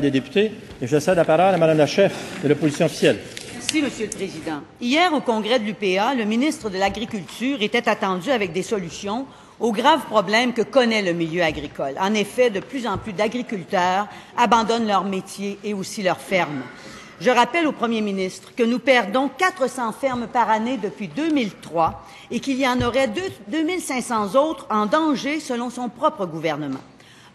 des députés, et je cède la parole à Mme la chef de l'opposition officielle. Merci, Monsieur le Président. Hier, au congrès de l'UPA, le ministre de l'Agriculture était attendu avec des solutions aux graves problèmes que connaît le milieu agricole. En effet, de plus en plus d'agriculteurs abandonnent leur métier et aussi leurs fermes. Je rappelle au Premier ministre que nous perdons 400 fermes par année depuis 2003 et qu'il y en aurait 2500 autres en danger selon son propre gouvernement.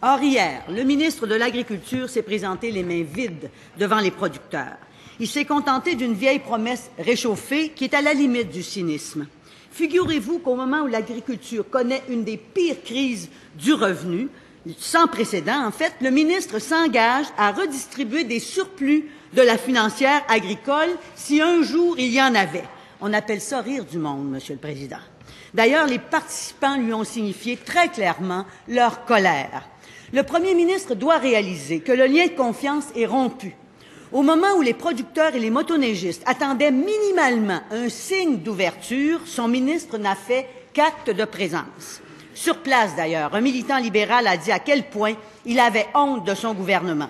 Or, hier, le ministre de l'Agriculture s'est présenté les mains vides devant les producteurs. Il s'est contenté d'une vieille promesse réchauffée qui est à la limite du cynisme. Figurez-vous qu'au moment où l'agriculture connaît une des pires crises du revenu, sans précédent en fait, le ministre s'engage à redistribuer des surplus de la financière agricole si un jour il y en avait. On appelle ça rire du monde, Monsieur le Président. D'ailleurs, les participants lui ont signifié très clairement leur colère. Le Premier ministre doit réaliser que le lien de confiance est rompu. Au moment où les producteurs et les motoneigistes attendaient minimalement un signe d'ouverture, son ministre n'a fait qu'acte de présence. Sur place, d'ailleurs, un militant libéral a dit à quel point il avait honte de son gouvernement.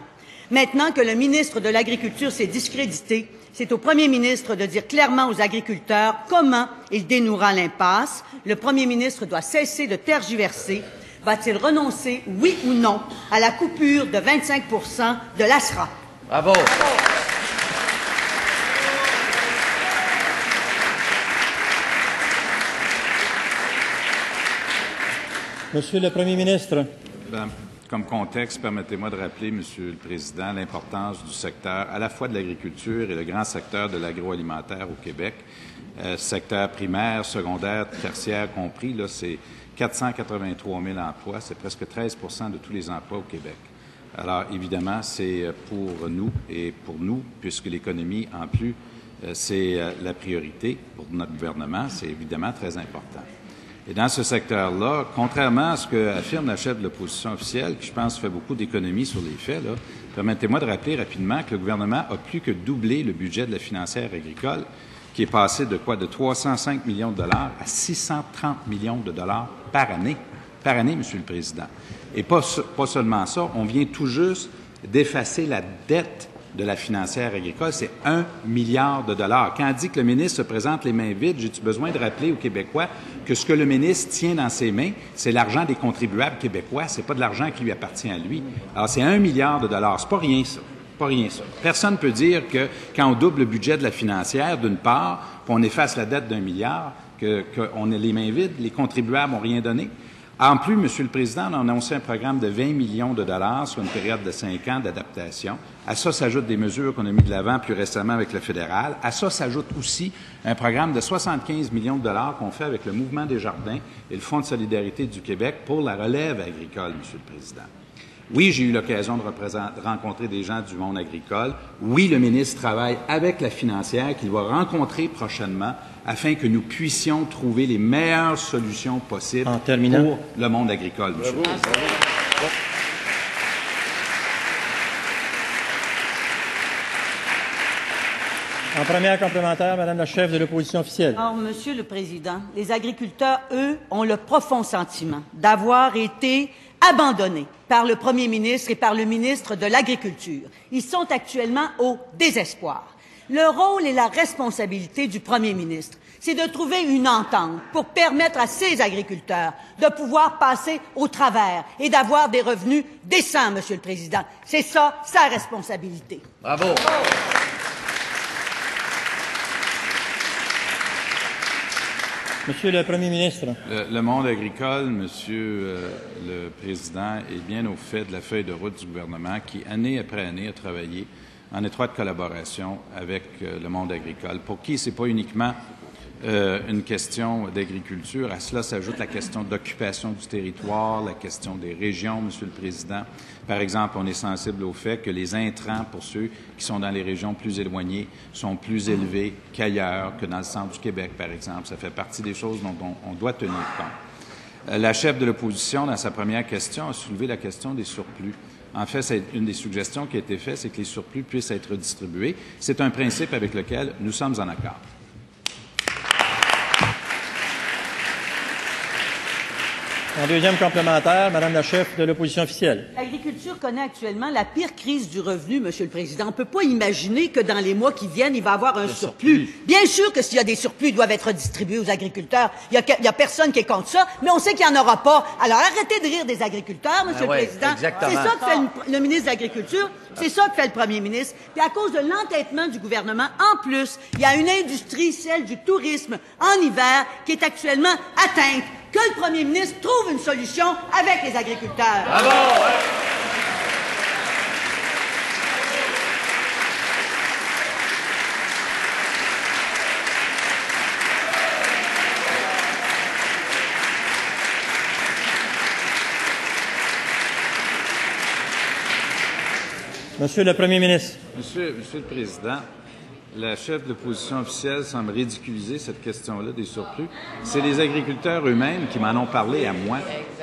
Maintenant que le ministre de l'Agriculture s'est discrédité, c'est au Premier ministre de dire clairement aux agriculteurs comment il dénouera l'impasse. Le Premier ministre doit cesser de tergiverser. Va-t-il renoncer, oui ou non, à la coupure de 25 % de l'ASRA? Bravo. Monsieur le Premier ministre. Comme contexte, permettez-moi de rappeler, Monsieur le Président, l'importance du secteur à la fois de l'agriculture et le grand secteur de l'agroalimentaire au Québec. Secteur primaire, secondaire, tertiaire compris, là, c'est 483 000 emplois, c'est presque 13 % de tous les emplois au Québec. Alors, évidemment, c'est pour nous et pour nous, puisque l'économie, en plus, c'est la priorité pour notre gouvernement, c'est évidemment très important. Et dans ce secteur-là, contrairement à ce qu'affirme la chef de l'opposition officielle, qui, je pense, fait beaucoup d'économies sur les faits, là, permettez-moi de rappeler rapidement que le gouvernement a plus que doublé le budget de la financière agricole, qui est passé de quoi? De 305 millions de dollars à 630 millions de dollars par année. Par année, Monsieur le Président. Et pas seulement ça, on vient tout juste d'effacer la dette de la financière agricole, c'est 1 milliard de dollars. Quand on dit que le ministre se présente les mains vides, j'ai-tu besoin de rappeler aux Québécois que ce que le ministre tient dans ses mains, c'est l'argent des contribuables québécois, c'est pas de l'argent qui lui appartient à lui. Alors, c'est 1 milliard de dollars. C'est pas rien, ça. Pas rien, ça. Personne ne peut dire que quand on double le budget de la financière, d'une part, puis on efface la dette d'1 milliard, qu'on a les mains vides, les contribuables n'ont rien donné. En plus, Monsieur le Président, on a annoncé un programme de 20 millions de dollars sur une période de 5 ans d'adaptation. À ça s'ajoutent des mesures qu'on a mises de l'avant plus récemment avec le fédéral. À ça s'ajoute aussi un programme de 75 millions de dollars qu'on fait avec le Mouvement des Jardins et le Fonds de solidarité du Québec pour la relève agricole, Monsieur le Président. Oui, j'ai eu l'occasion de rencontrer des gens du monde agricole. Oui, le ministre travaille avec la financière qu'il va rencontrer prochainement afin que nous puissions trouver les meilleures solutions possibles pour le monde agricole, Monsieur le Président. En première complémentaire, Madame la chef de l'opposition officielle. Alors, Monsieur le Président, les agriculteurs, eux, ont le profond sentiment d'avoir été abandonnés par le Premier ministre et par le ministre de l'Agriculture. Ils sont actuellement au désespoir. Le rôle et la responsabilité du Premier ministre, c'est de trouver une entente pour permettre à ces agriculteurs de pouvoir passer au travers et d'avoir des revenus décents, Monsieur le Président. C'est ça, sa responsabilité. Bravo. Monsieur le Premier ministre. Le monde agricole, Monsieur le Président, est bien au fait de la feuille de route du gouvernement qui, année après année, a travaillé en étroite collaboration avec le monde agricole, pour qui ce n'est pas uniquement une question d'agriculture. À cela s'ajoute la question d'occupation du territoire, la question des régions, Monsieur le Président. Par exemple, on est sensible au fait que les intrants, pour ceux qui sont dans les régions plus éloignées, sont plus élevés qu'ailleurs, que dans le centre du Québec, par exemple. Ça fait partie des choses dont on doit tenir compte. La chef de l'opposition, dans sa première question, a soulevé la question des surplus. En fait, c'est une des suggestions qui a été faite, c'est que les surplus puissent être redistribués. C'est un principe avec lequel nous sommes en accord. En deuxième complémentaire, Madame la chef de l'opposition officielle. L'agriculture connaît actuellement la pire crise du revenu, Monsieur le Président. On ne peut pas imaginer que dans les mois qui viennent, il va y avoir un surplus. Bien sûr que s'il y a des surplus, ils doivent être distribués aux agriculteurs. Il y a personne qui est contre ça, mais on sait qu'il n'y en aura pas. Alors arrêtez de rire des agriculteurs, Monsieur le Président. Exactement. C'est ça que fait le ministre de l'Agriculture, c'est ça que fait le premier ministre. Puis à cause de l'entêtement du gouvernement, en plus, il y a une industrie, celle du tourisme, en hiver, qui est actuellement atteinte. Que le premier ministre trouve une solution avec les agriculteurs. Bravo! Monsieur le premier ministre. Monsieur le Président, la chef de l'opposition officielle semble ridiculiser cette question-là des surplus. C'est les agriculteurs eux-mêmes qui m'en ont parlé à moi.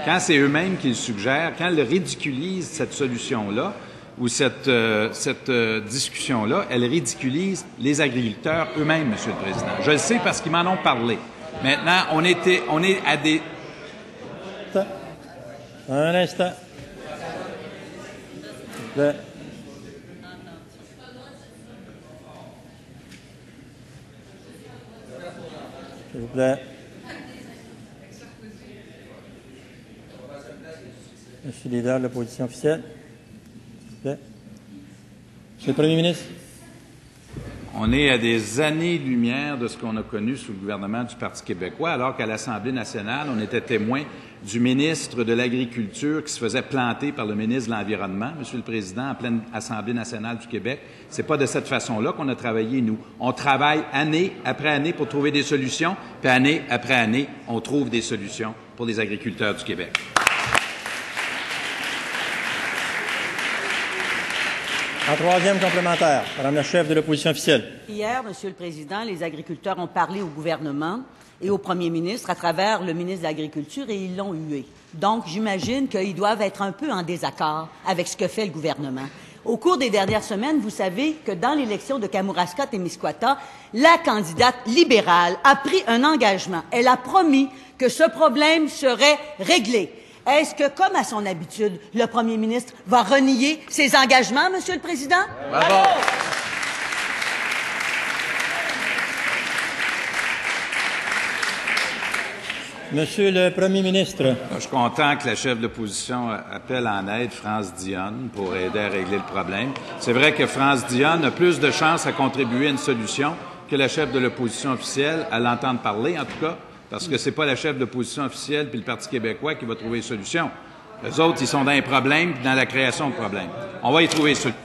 Quand c'est eux-mêmes qui le suggèrent, quand ils ridiculisent cette solution-là ou cette discussion-là, elle ridiculise les agriculteurs eux-mêmes, Monsieur le Président. Je le sais parce qu'ils m'en ont parlé. Maintenant, on est à des... Un instant. S'il vous plaît. Monsieur le leader de l'opposition officielle. S'il vous plaît. Monsieur le Premier ministre. On est à des années-lumière de ce qu'on a connu sous le gouvernement du Parti québécois, alors qu'à l'Assemblée nationale, on était témoin du ministre de l'Agriculture qui se faisait planter par le ministre de l'Environnement, Monsieur le Président, en pleine Assemblée nationale du Québec. C'est pas de cette façon-là qu'on a travaillé, nous. On travaille année après année pour trouver des solutions, puis année après année, on trouve des solutions pour les agriculteurs du Québec. En troisième complémentaire, Madame la chef de l'opposition officielle. Hier, Monsieur le Président, les agriculteurs ont parlé au gouvernement et au premier ministre à travers le ministre de l'Agriculture et ils l'ont hué. Donc, j'imagine qu'ils doivent être un peu en désaccord avec ce que fait le gouvernement. Au cours des dernières semaines, vous savez que dans l'élection de Kamouraska-Témiscouata, la candidate libérale a pris un engagement. Elle a promis que ce problème serait réglé. Est-ce que, comme à son habitude, le premier ministre va renier ses engagements, Monsieur le Président? Bravo! Monsieur le Premier ministre. Je suis content que la chef de l'opposition appelle en aide France Dionne pour aider à régler le problème. C'est vrai que France Dionne a plus de chances à contribuer à une solution que la chef de l'opposition officielle, à l'entendre parler en tout cas, parce que c'est pas la chef de l'opposition officielle puis le Parti québécois qui va trouver une solution. Les autres, ils sont dans les problèmes puis dans la création de problèmes. On va y trouver une solution.